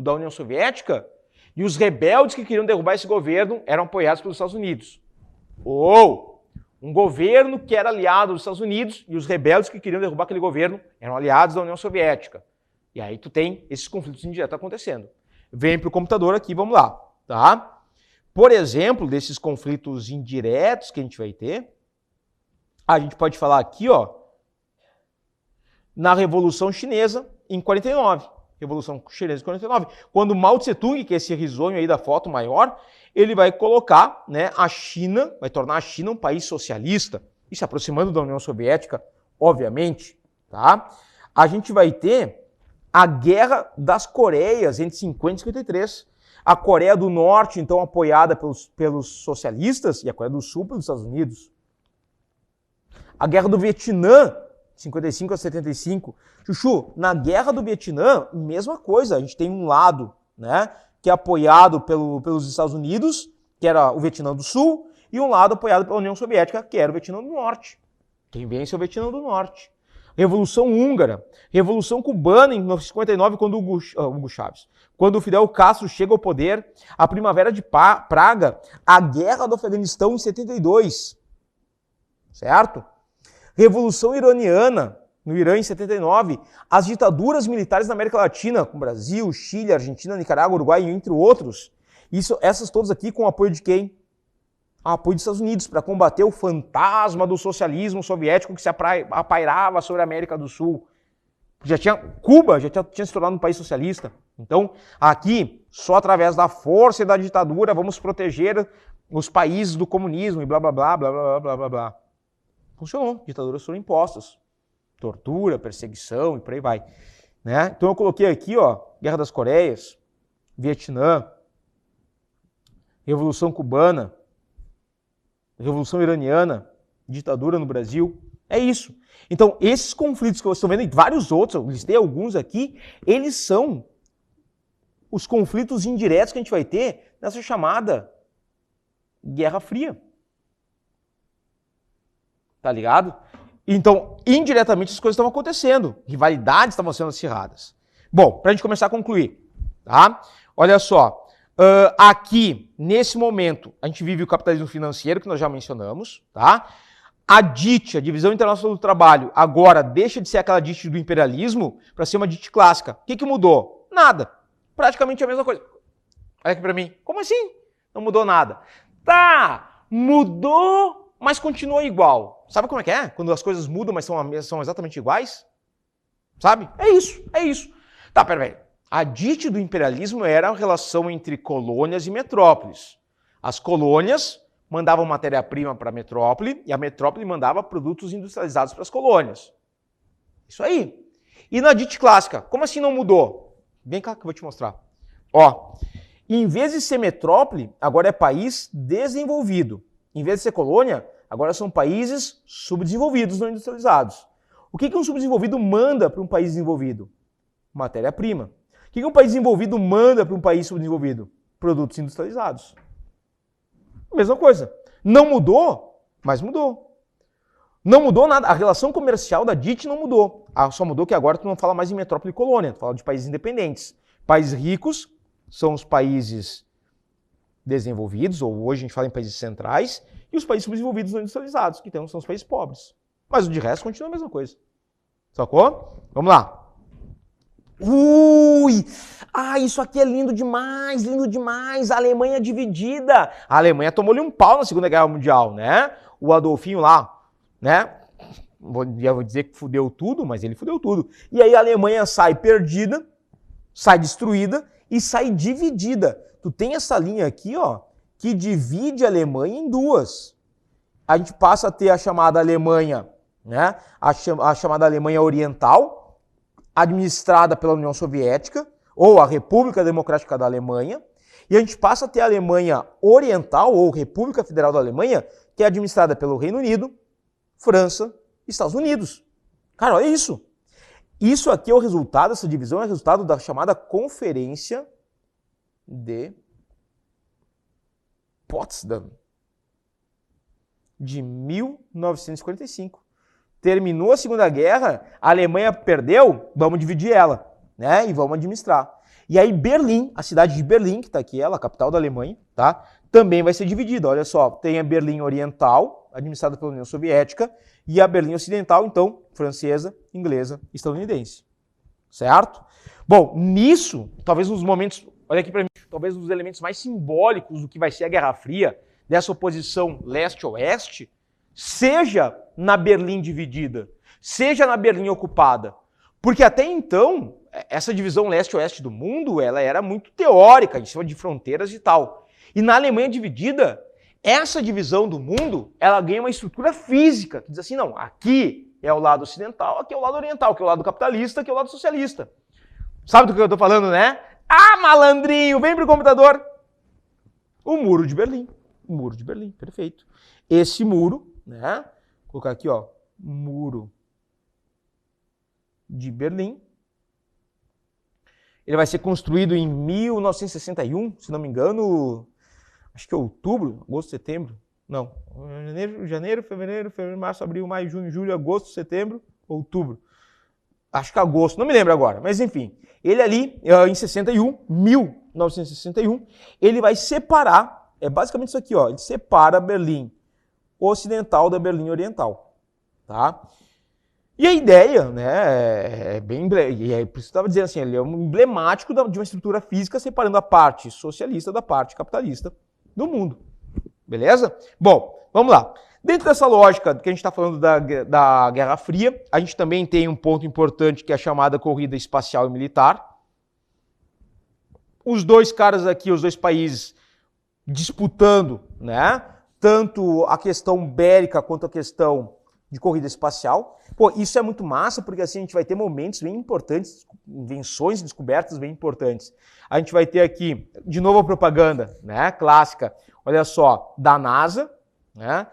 da União Soviética, e os rebeldes que queriam derrubar esse governo eram apoiados pelos Estados Unidos. Ou um governo que era aliado dos Estados Unidos e os rebeldes que queriam derrubar aquele governo eram aliados da União Soviética. E aí tu tem esses conflitos indiretos acontecendo. Vem para o computador aqui, vamos lá. Tá? Por exemplo, desses conflitos indiretos que a gente vai ter, a gente pode falar aqui, ó, na Revolução Chinesa, em 49. Revolução Chinesa de 49, quando Mao Tse-tung, que é esse risonho aí da foto maior, ele vai colocar, né, a China, vai tornar a China um país socialista, e se aproximando da União Soviética, obviamente, tá? A gente vai ter a Guerra das Coreias entre 50 e 53. A Coreia do Norte, então, apoiada pelos socialistas, e a Coreia do Sul pelos Estados Unidos. A Guerra do Vietnã, 55 a 75. Chuchu, na Guerra do Vietnã, mesma coisa. A gente tem um lado, né, que é apoiado pelos Estados Unidos, que era o Vietnã do Sul, e um lado apoiado pela União Soviética, que era o Vietnã do Norte. Quem vence é o Vietnã do Norte. Revolução Húngara, Revolução Cubana em 1959, quando Hugo Chávez. Quando o Fidel Castro chega ao poder, a Primavera de Praga, a Guerra do Afeganistão em 72. Certo? Revolução Iraniana, no Irã em 79, as ditaduras militares na América Latina, com Brasil, Chile, Argentina, Nicarágua, Uruguai, entre outros. Essas todas aqui com o apoio de quem? O apoio dos Estados Unidos, para combater o fantasma do socialismo soviético que se apairava sobre a América do Sul. Cuba já tinha se tornado um país socialista. Então, aqui, só através da força e da ditadura, vamos proteger os países do comunismo e blá, blá, blá, blá, blá, blá, blá, blá. Funcionou, ditaduras foram impostas. Tortura, perseguição e por aí vai. Né? Então eu coloquei aqui, ó, Guerra das Coreias, Vietnã, Revolução Cubana, Revolução Iraniana, ditadura no Brasil. É isso. Então, esses conflitos que vocês estão vendo, e vários outros, eu listei alguns aqui, eles são os conflitos indiretos que a gente vai ter nessa chamada Guerra Fria. Tá ligado? Então, indiretamente as coisas estavam acontecendo. Rivalidades estavam sendo acirradas. Bom, para a gente começar a concluir, tá? Olha só. Aqui, nesse momento, a gente vive o capitalismo financeiro, que nós já mencionamos, tá? A DIT, a Divisão Internacional do Trabalho, agora deixa de ser aquela DIT do imperialismo para ser uma DIT clássica. O que mudou? Nada. Praticamente a mesma coisa. Olha aqui para mim. Como assim? Não mudou nada. Tá, mudou, mas continua igual. Sabe como é que é? Quando as coisas mudam, mas são exatamente iguais? Sabe? É isso, é isso. Tá, peraí. A DIT do imperialismo era a relação entre colônias e metrópoles. As colônias mandavam matéria-prima para a metrópole e a metrópole mandava produtos industrializados para as colônias. Isso aí. E na DIT clássica, como assim não mudou? Vem cá que eu vou te mostrar. Ó, em vez de ser metrópole, agora é país desenvolvido. Em vez de ser colônia, agora são países subdesenvolvidos, não industrializados. O que um subdesenvolvido manda para um país desenvolvido? Matéria-prima. O que um país desenvolvido manda para um país subdesenvolvido? Produtos industrializados. Mesma coisa. Não mudou, mas mudou. Não mudou nada. A relação comercial da DIT não mudou. Só mudou que agora tu não fala mais em metrópole e colônia, tu fala de países independentes. Países ricos são os países desenvolvidos, ou hoje a gente fala em países centrais, e os países subdesenvolvidos não industrializados, que são os países pobres. Mas o de resto continua a mesma coisa. Sacou? Vamos lá. Ui! Isso aqui é lindo demais, lindo demais. A Alemanha dividida. A Alemanha tomou-lhe um pau na Segunda Guerra Mundial, né? O Adolfinho lá, né? Vou dizer que fudeu tudo, mas ele fudeu tudo. E aí a Alemanha sai perdida, sai destruída e sai dividida. Tu tem essa linha aqui, ó, que divide a Alemanha em duas. A gente passa a ter a chamada Alemanha, né? A chamada Alemanha Oriental, administrada pela União Soviética, ou a República Democrática da Alemanha, e a gente passa a ter a Alemanha Oriental, ou República Federal da Alemanha, que é administrada pelo Reino Unido, França e Estados Unidos. Cara, olha isso. Isso aqui é o resultado, essa divisão é o resultado da chamada Conferência de Potsdam, de 1945. Terminou a Segunda Guerra, a Alemanha perdeu, vamos dividir ela, né? E vamos administrar. E aí Berlim, a cidade de Berlim, que está aqui, ela, a capital da Alemanha, tá? Também vai ser dividida. Olha só, tem a Berlim Oriental, administrada pela União Soviética, e a Berlim Ocidental, então, francesa, inglesa, estadunidense. Certo? Bom, nisso, talvez nos momentos, olha aqui para mim, talvez nos elementos mais simbólicos do que vai ser a Guerra Fria, dessa oposição leste-oeste, seja na Berlim dividida, seja na Berlim ocupada. Porque até então, essa divisão leste-oeste do mundo, ela era muito teórica, em cima de fronteiras e tal. E na Alemanha dividida, essa divisão do mundo, ela ganha uma estrutura física, que diz assim, não, aqui é o lado ocidental, aqui é o lado oriental, aqui é o lado capitalista, aqui é o lado socialista. Sabe do que eu tô falando, né? Ah, malandrinho, vem pro computador. O Muro de Berlim. O Muro de Berlim, perfeito. Esse muro, né? Vou colocar aqui, ó, Muro de Berlim. Ele vai ser construído em 1961, se não me engano, acho que é outubro, agosto, setembro. Não, janeiro, fevereiro, março, abril, maio, junho, julho, agosto, setembro, outubro. Acho que agosto, não me lembro agora, mas enfim. Ele ali, em 1961, ele vai separar, é basicamente isso aqui, ó, ele separa Berlim Ocidental da Berlim Oriental, tá? E a ideia, né, é bem, e é por isso que eu estava dizendo assim, ele é um emblemático de uma estrutura física separando a parte socialista da parte capitalista do mundo, beleza? Bom, vamos lá. Dentro dessa lógica que a gente está falando da Guerra Fria, a gente também tem um ponto importante que é a chamada corrida espacial e militar. Os dois caras aqui, os dois países disputando, né, tanto a questão bélica quanto a questão de corrida espacial. Pô, isso é muito massa, porque assim a gente vai ter momentos bem importantes, invenções e descobertas bem importantes. A gente vai ter aqui, de novo a propaganda, né, clássica, olha só, da NASA, né,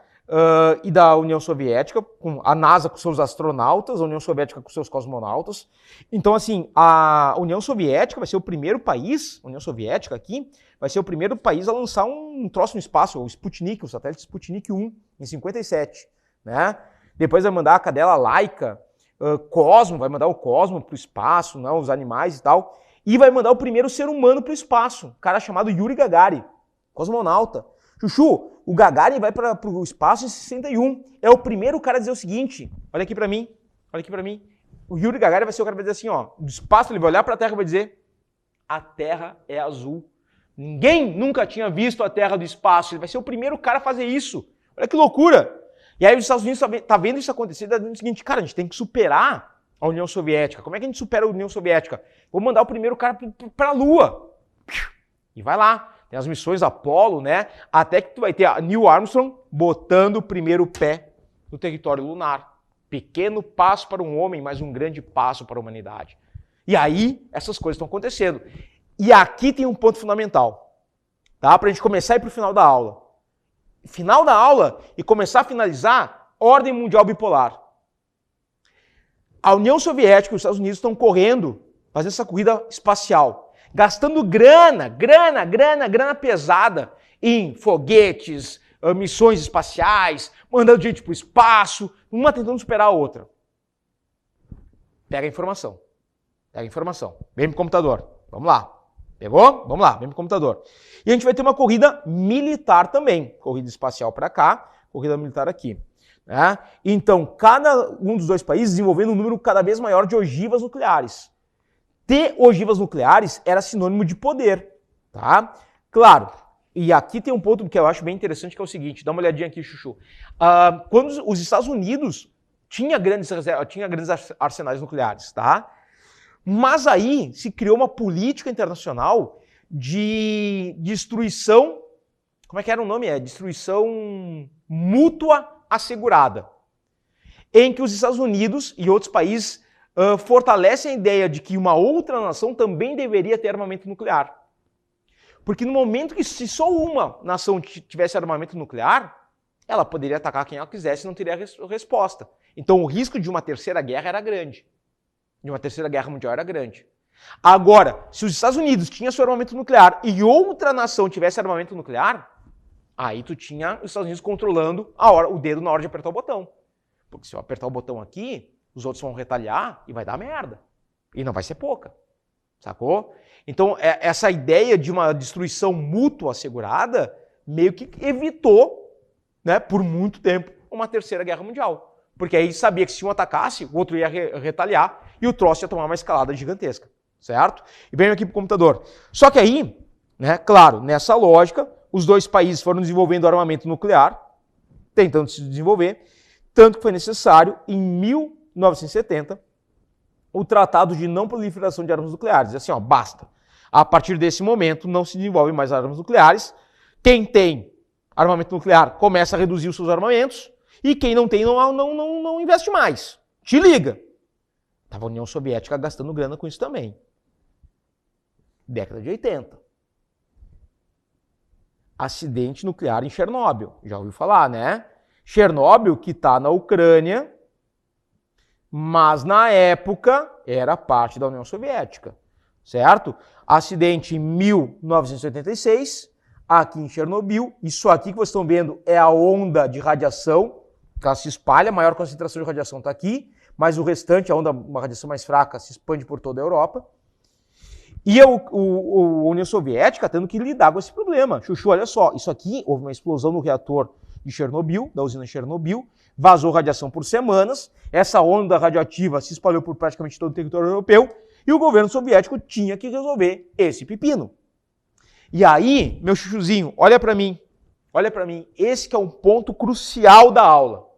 e da União Soviética, com a NASA com seus astronautas, a União Soviética com seus cosmonautas. Então, assim, a União Soviética vai ser o primeiro país, a União Soviética aqui, vai ser o primeiro país a lançar um troço no espaço, o Sputnik, o satélite Sputnik 1, em 57, né? Depois vai mandar a cadela Laika, Cosmo, vai mandar o Cosmo para o espaço, né, os animais e tal, e vai mandar o primeiro ser humano para o espaço, um cara chamado Yuri Gagarin, cosmonauta. Chuchu, o Gagarin vai para o espaço em 61, é o primeiro cara a dizer o seguinte, olha aqui para mim, o Yuri Gagarin vai ser o cara que vai dizer assim, ó, do espaço ele vai olhar para a Terra e vai dizer, a Terra é azul. Ninguém nunca tinha visto a Terra do espaço, ele vai ser o primeiro cara a fazer isso, olha que loucura. E aí os Estados Unidos tá vendo isso acontecer, tá dizendo o seguinte, cara, a gente tem que superar a União Soviética. Como é que a gente supera a União Soviética? Vou mandar o primeiro cara para a Lua. E vai lá. Tem as missões Apollo, né? Até que tu vai ter a Neil Armstrong botando o primeiro pé no território lunar. Pequeno passo para um homem, mas um grande passo para a humanidade. E aí, essas coisas estão acontecendo. E aqui tem um ponto fundamental, tá? Para a gente começar a ir para o final da aula. Final da aula e começar a finalizar, ordem mundial bipolar. A União Soviética e os Estados Unidos estão correndo, fazendo essa corrida espacial, gastando grana pesada em foguetes, missões espaciais, mandando gente para o espaço, uma tentando superar a outra. Pega a informação. Vem pro computador. Vamos lá. Pegou? Vamos lá, vem pro computador. E a gente vai ter uma corrida militar também. Corrida espacial para cá, corrida militar aqui. Né? Então, cada um dos dois países desenvolvendo um número cada vez maior de ogivas nucleares. Ter ogivas nucleares era sinônimo de poder. Tá? Claro, e aqui tem um ponto que eu acho bem interessante, que é o seguinte, dá uma olhadinha aqui, Chuchu. Quando os Estados Unidos tinha grandes arsenais nucleares, tá? Mas aí se criou uma política internacional de destruição, como é que era o nome? Destruição mútua assegurada, em que os Estados Unidos e outros países fortalecem a ideia de que uma outra nação também deveria ter armamento nuclear. Porque no momento que se só uma nação tivesse armamento nuclear, ela poderia atacar quem ela quisesse e não teria resposta. Então o risco de uma terceira guerra era grande. De uma terceira guerra mundial era grande. Agora, se os Estados Unidos tinham seu armamento nuclear e outra nação tivesse armamento nuclear, aí tu tinha os Estados Unidos controlando o dedo na hora de apertar o botão. Porque se eu apertar o botão aqui, os outros vão retaliar e vai dar merda. E não vai ser pouca. Sacou? Então, essa ideia de uma destruição mútua assegurada meio que evitou, né, por muito tempo, uma terceira guerra mundial. Porque aí sabia que se um atacasse, o outro ia retaliar e o troço ia tomar uma escalada gigantesca, certo? E venho aqui para o computador. Só que aí, né, claro, nessa lógica, os dois países foram desenvolvendo armamento nuclear, tentando se desenvolver, tanto que foi necessário, em 1970, o Tratado de Não Proliferação de Armas Nucleares. Assim, ó, basta. A partir desse momento, não se desenvolvem mais armas nucleares. Quem tem armamento nuclear começa a reduzir os seus armamentos e quem não tem não investe mais. Te liga. Estava a União Soviética gastando grana com isso também. Década de 80. Acidente nuclear em Chernobyl. Já ouviu falar, né? Chernobyl, que está na Ucrânia, mas na época era parte da União Soviética, certo? Acidente em 1986, aqui em Chernobyl. Isso aqui que vocês estão vendo é a onda de radiação, que ela se espalha, a maior concentração de radiação está aqui, mas o restante, uma radiação mais fraca, se expande por toda a Europa. E a União Soviética tendo que lidar com esse problema. Chuchu, olha só, isso aqui, houve uma explosão no reator de Chernobyl, da usina Chernobyl, vazou radiação por semanas, essa onda radioativa se espalhou por praticamente todo o território europeu, e o governo soviético tinha que resolver esse pepino. E aí, meu chuchuzinho, olha para mim, esse que é um ponto crucial da aula.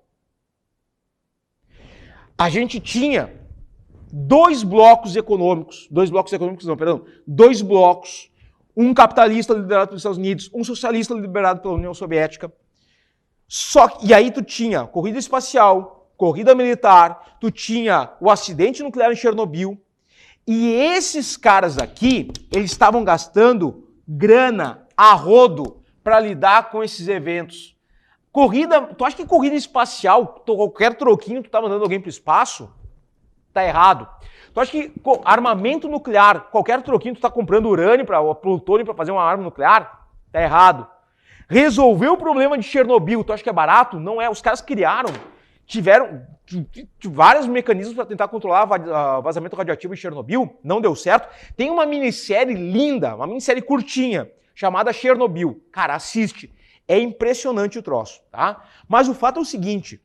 A gente tinha dois blocos, um capitalista liderado pelos Estados Unidos, um socialista liderado pela União Soviética. E aí tu tinha corrida espacial, corrida militar, tu tinha o acidente nuclear em Chernobyl, e esses caras aqui, eles estavam gastando grana a rodo para lidar com esses eventos. Tu acha que corrida espacial, qualquer troquinho tu tá mandando alguém pro espaço? Tá errado. Tu acha que armamento nuclear, qualquer troquinho tu tá comprando urânio, plutônio para fazer uma arma nuclear? Tá errado. Resolver o problema de Chernobyl, tu acha que é barato? Não é. Os caras tiveram vários mecanismos para tentar controlar o vazamento radioativo em Chernobyl, não deu certo. Tem uma minissérie linda, uma minissérie curtinha, chamada Chernobyl. Cara, assiste. É impressionante o troço, tá? Mas o fato é o seguinte,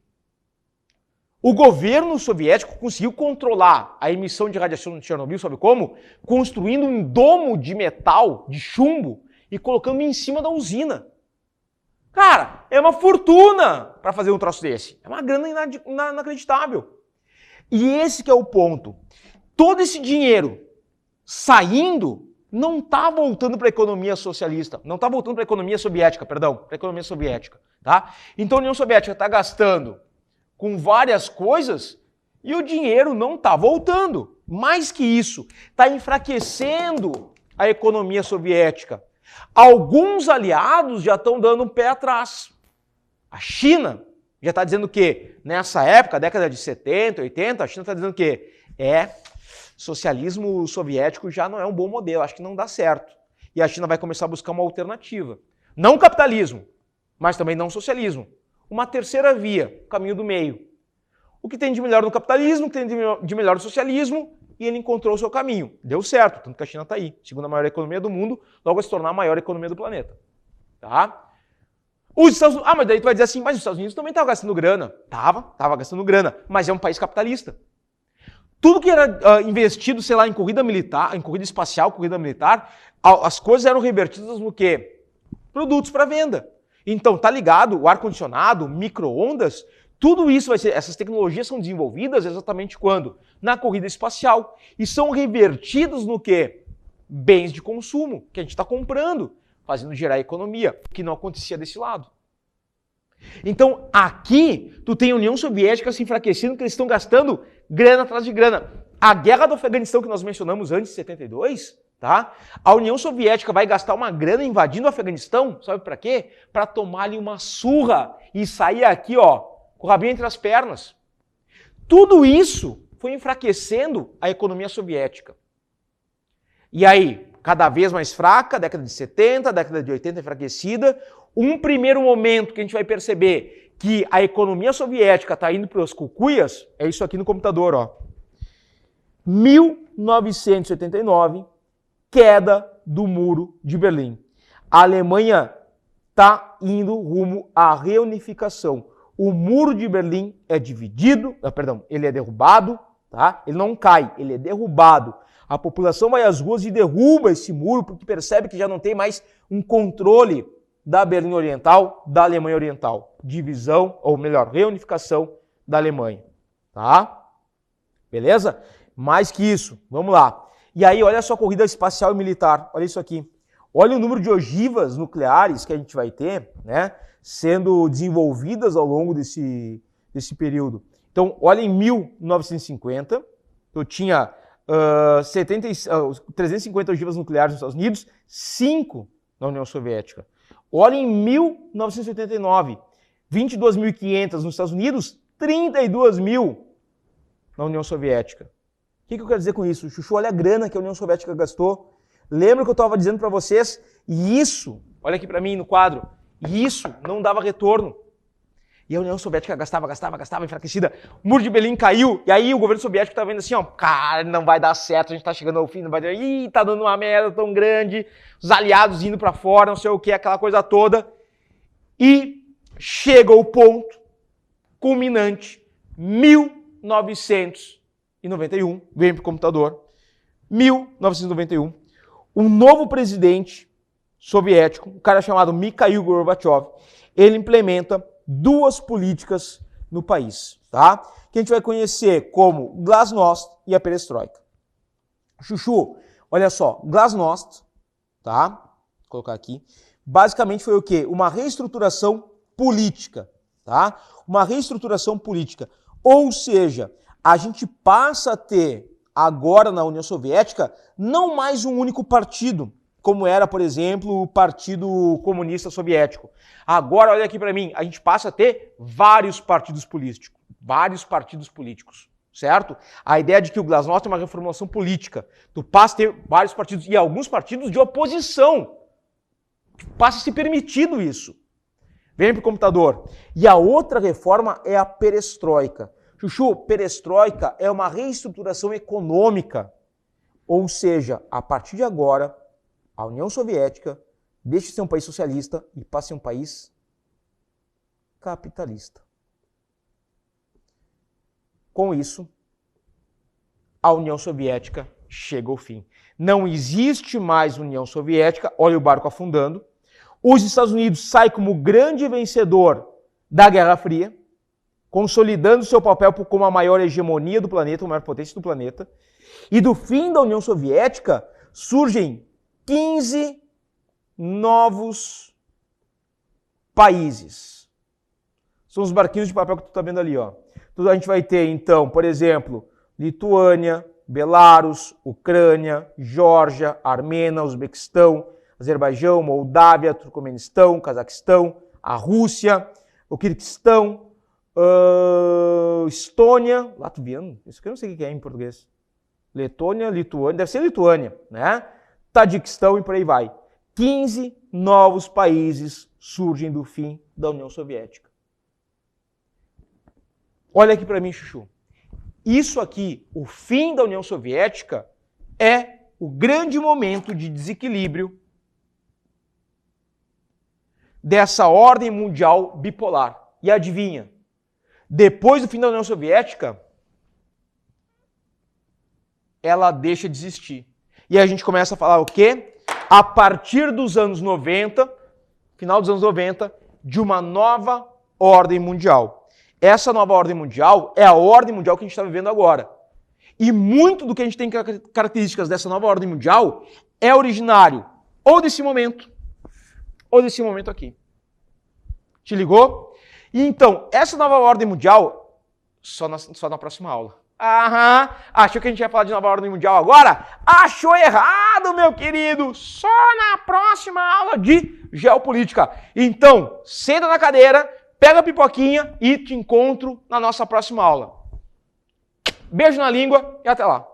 o governo soviético conseguiu controlar a emissão de radiação de Chernobyl, sabe como? Construindo um domo de metal, de chumbo, e colocando em cima da usina. Cara, é uma fortuna para fazer um troço desse. É uma grana inacreditável. E esse que é o ponto. Todo esse dinheiro saindo não está voltando para a economia socialista, não está voltando para a economia soviética, perdão, para a economia soviética, tá? Então a União Soviética está gastando com várias coisas e o dinheiro não está voltando. Mais que isso, está enfraquecendo a economia soviética. Alguns aliados já estão dando um pé atrás. A China já está dizendo que nessa época, década de 70, 80, a China está dizendo que socialismo soviético já não é um bom modelo, acho que não dá certo. E a China vai começar a buscar uma alternativa. Não capitalismo, mas também não socialismo. Uma terceira via, o caminho do meio. O que tem de melhor no capitalismo, o que tem de melhor no socialismo, e ele encontrou o seu caminho. Deu certo, tanto que a China está aí. Segunda maior economia do mundo, logo vai se tornar a maior economia do planeta. Tá? Os Estados Unidos, mas daí tu vai dizer assim, mas os Estados Unidos também estavam gastando grana. Tava gastando grana, mas é um país capitalista. Tudo que era investido, sei lá, em corrida militar, em corrida espacial, corrida militar, as coisas eram revertidas no quê? Produtos para venda. Então, tá ligado? O ar-condicionado, micro-ondas, tudo isso vai ser, essas tecnologias são desenvolvidas exatamente quando? Na corrida espacial. E são revertidas no quê? Bens de consumo, que a gente está comprando, fazendo gerar economia, que não acontecia desse lado. Então, aqui, tu tem a União Soviética se enfraquecendo, que eles estão gastando grana atrás de grana. A guerra do Afeganistão, que nós mencionamos antes de 72, tá? A União Soviética vai gastar uma grana invadindo o Afeganistão, sabe para quê? Para tomar ali uma surra e sair aqui, ó, com o rabinho entre as pernas. Tudo isso foi enfraquecendo a economia soviética. E aí, cada vez mais fraca, década de 70, década de 80 enfraquecida. Um primeiro momento que a gente vai perceber que a economia soviética está indo para as cucuias, é isso aqui no computador, ó. 1989, queda do Muro de Berlim. A Alemanha está indo rumo à reunificação. O Muro de Berlim é dividido, ele é derrubado, tá? Ele não cai, ele é derrubado. A população vai às ruas e derruba esse muro porque percebe que já não tem mais um controle da Berlim Oriental, da Alemanha Oriental. Divisão, ou melhor, reunificação da Alemanha. Tá? Beleza? Mais que isso, vamos lá. E aí, olha só a corrida espacial e militar, olha isso aqui. Olha o número de ogivas nucleares que a gente vai ter, né, sendo desenvolvidas ao longo desse período. Então, olha em 1950, eu tinha 350 ogivas nucleares nos Estados Unidos, 5 na União Soviética. Olha em 1989, 22.500 nos Estados Unidos, 32.000 na União Soviética. O que eu quero dizer com isso? Chuchu, olha a grana que a União Soviética gastou. Lembra que eu estava dizendo para vocês? E isso, olha aqui para mim no quadro, isso não dava retorno. E a União Soviética gastava, enfraquecida. O Muro de Berlim caiu, e aí o governo soviético tá vendo assim, ó, cara, não vai dar certo, a gente tá chegando ao fim, não vai dar, ih, tá dando uma merda tão grande, os aliados indo para fora, não sei o que, aquela coisa toda. E chega o ponto culminante, 1991, vem pro computador, 1991, um novo presidente soviético, um cara chamado Mikhail Gorbachev, ele implementa 2 políticas no país, tá? Que a gente vai conhecer como Glasnost e a Perestroika. Chuchu, olha só, Glasnost, tá? Vou colocar aqui. Basicamente foi o quê? Uma reestruturação política, tá? Uma reestruturação política. Ou seja, a gente passa a ter agora na União Soviética não mais um único partido, como era, por exemplo, o Partido Comunista Soviético. Agora, olha aqui para mim, a gente passa a ter vários partidos políticos, certo? A ideia de que o Glasnost é uma reformulação política. Tu passa a ter vários partidos, e alguns partidos de oposição. Passa a ser permitido isso. Vem para o computador. E a outra reforma é a perestroika. Chuchu, perestroika é uma reestruturação econômica. Ou seja, a partir de agora, a União Soviética deixa de ser um país socialista e passa a ser um país capitalista. Com isso, a União Soviética chega ao fim. Não existe mais União Soviética, olha o barco afundando. Os Estados Unidos saem como grande vencedor da Guerra Fria, consolidando seu papel como a maior hegemonia do planeta, a maior potência do planeta. E do fim da União Soviética surgem 15 novos países. São os barquinhos de papel que tu está vendo ali, ó. A gente vai ter, então, por exemplo, Lituânia, Belarus, Ucrânia, Geórgia, Armênia, Uzbequistão, Azerbaijão, Moldávia, Turcomenistão, Cazaquistão, a Rússia, o Quirguistão, Estônia, latviano, isso que eu não sei o que é em português. Letônia, Lituânia, deve ser Lituânia, né? Tadiquistão e por aí vai. 15 novos países surgem do fim da União Soviética. Olha aqui para mim, Chuchu. Isso aqui, o fim da União Soviética, é o grande momento de desequilíbrio dessa ordem mundial bipolar. E adivinha? Depois do fim da União Soviética, ela deixa de existir. E a gente começa a falar o quê? A partir dos anos 90, final dos anos 90, de uma nova ordem mundial. Essa nova ordem mundial é a ordem mundial que a gente está vivendo agora. E muito do que a gente tem características dessa nova ordem mundial é originário ou desse momento aqui. Te ligou? E então, essa nova ordem mundial, só na próxima aula. Aham, achou que a gente ia falar de nova ordem mundial agora? Achou errado, meu querido! Só na próxima aula de geopolítica. Então, senta na cadeira, pega a pipoquinha e te encontro na nossa próxima aula. Beijo na língua e até lá!